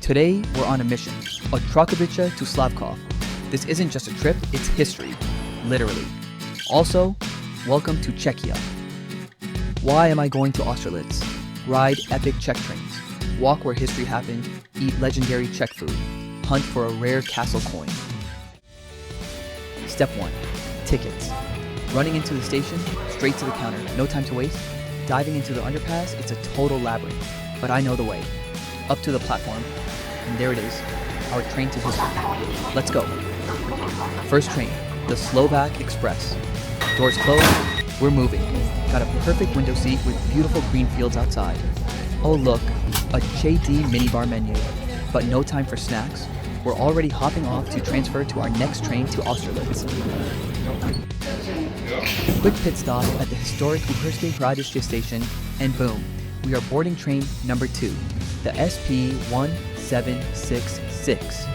Today, we're on a mission, Otrokovice to Slavkov. This isn't just a trip, it's history, literally. Also, welcome to Czechia. Why am I going to Austerlitz? Ride epic Czech trains, walk where history happened, eat legendary Czech food, hunt for a rare castle coin. Step 1. Tickets. Running into the station, straight to the counter, no time to waste. Diving into the underpass, it's a total labyrinth, but I know the way. Up to the platform, and there it is, our train to history. Let's go. First train, the Slovak Express. Doors closed, we're moving. Got a perfect window seat with beautiful green fields outside. Oh look, a chateau minibar menu, but no time for snacks. We're already hopping off to transfer to our next train to Austerlitz. Quick pit stop at the historic Uherské Hradiště station, and boom, we are boarding train number 2, the SP1766.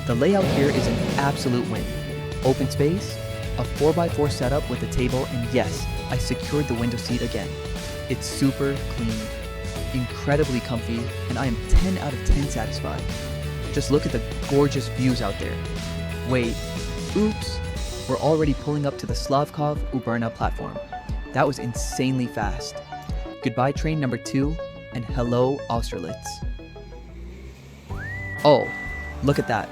The layout here is an absolute win. Open space, a 4x4 setup with a table, and yes, I secured the window seat again. It's super clean, incredibly comfy, and I am 10 out of 10 satisfied. Just look at the gorgeous views out there. Wait, oops, we're already pulling up to the Slavkov Brna platform. That was insanely fast. Goodbye train number 2, and hello Austerlitz. Oh, look at that.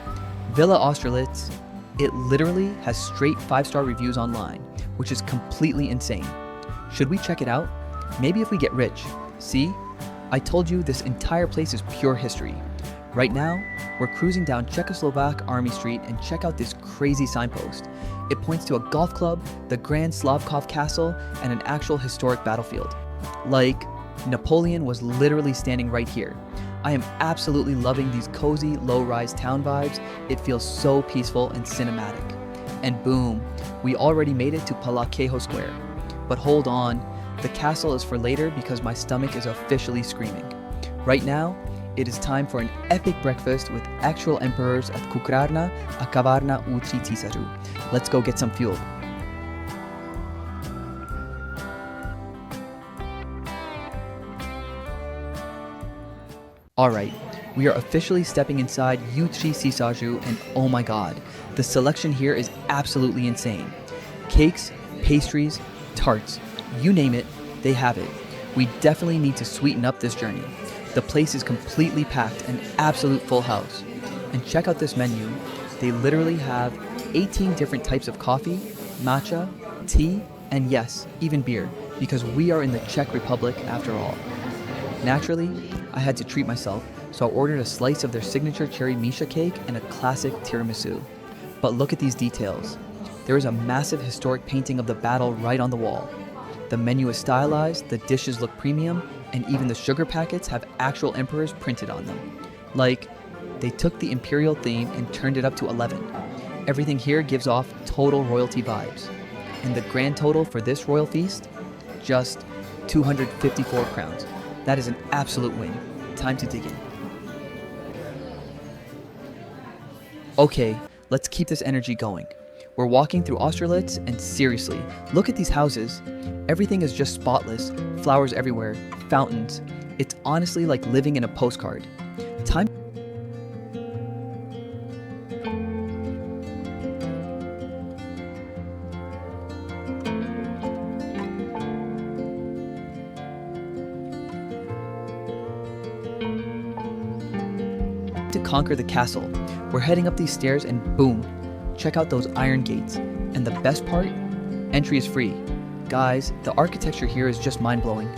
Villa Austerlitz. It literally has straight 5-star reviews online, which is completely insane. Should we check it out? Maybe if we get rich. See? I told you this entire place is pure history. Right now, we're cruising down Czechoslovak Army Street and check out this crazy signpost. It points to a golf club, the Grand Slavkov Castle, and an actual historic battlefield. Like, Napoleon was literally standing right here. I am absolutely loving these cozy, low-rise town vibes. It feels so peaceful and cinematic. And boom, we already made it to Palakeho Square. But hold on, the castle is for later because my stomach is officially screaming. Right now, it is time for an epic breakfast with actual emperors at Kukrárna a Kavárna u Tří císařů. Let's go get some fuel. Alright, we are officially stepping inside U Tří císařů, and oh my god, the selection here is absolutely insane. Cakes, pastries, tarts, you name it, they have it. We definitely need to sweeten up this journey. The place is completely packed, an absolute full house. And check out this menu. They literally have 18 different types of coffee, matcha, tea, and yes, even beer, because we are in the Czech Republic after all. Naturally, I had to treat myself, so I ordered a slice of their signature cherry Misha cake and a classic tiramisu. But look at these details. There is a massive historic painting of the battle right on the wall. The menu is stylized, the dishes look premium, and even the sugar packets have actual emperors printed on them. Like, they took the imperial theme and turned it up to 11. Everything here gives off total royalty vibes. And the grand total for this royal feast? Just 254 crowns. That is an absolute win. Time to dig in. Okay, let's keep this energy going. We're walking through Austerlitz, and seriously, look at these houses. Everything is just spotless, flowers everywhere, fountains. It's honestly like living in a postcard. Time to conquer the castle. We're heading up these stairs and boom, check out those iron gates. And the best part? Entry is free. Guys, the architecture here is just mind-blowing.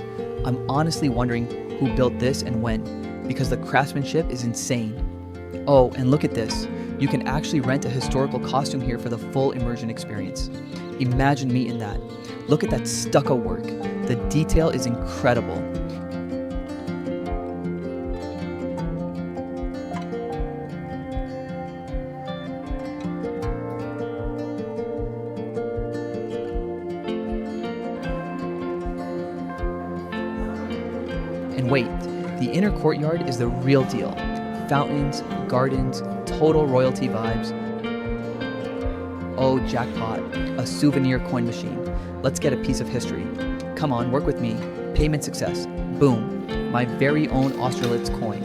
I'm honestly wondering who built this and when, because the craftsmanship is insane. Oh, and look at this. You can actually rent a historical costume here for the full immersion experience. Imagine me in that. Look at that stucco work. The detail is incredible. And wait, the inner courtyard is the real deal. Fountains, gardens, total royalty vibes. Oh, jackpot, a souvenir coin machine. Let's get a piece of history. Come on, work with me. Payment success. Boom, my very own Austerlitz coin.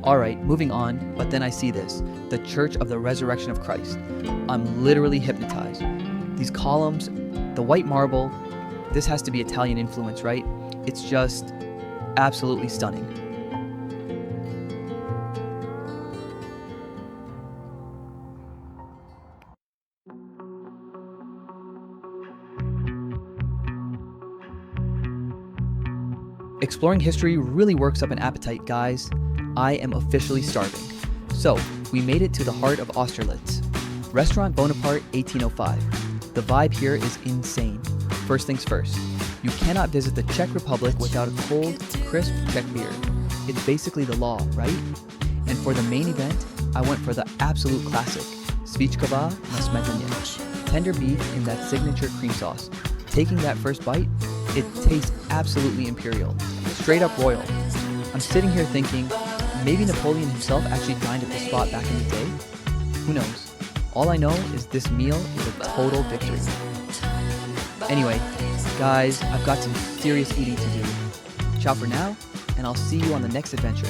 Alright, moving on, but then I see this, the Church of the Resurrection of Christ. I'm literally hypnotized. These columns, the white marble, this has to be Italian influence, right? It's just absolutely stunning. Exploring history really works up an appetite, guys. I am officially starving. So, we made it to the heart of Austerlitz. Restaurant Bonaparte 1805. The vibe here is insane. First things first, you cannot visit the Czech Republic without a cold, crisp Czech beer. It's basically the law, right? And for the main event, I went for the absolute classic, Svíčková na smetanie. Tender beef in that signature cream sauce. Taking that first bite, it tastes absolutely imperial, straight up royal. I'm sitting here thinking, maybe Napoleon himself actually dined at the spot back in the day? Who knows? All I know is this meal is a total victory. Anyway, guys, I've got some serious eating to do. Ciao for now, and I'll see you on the next adventure.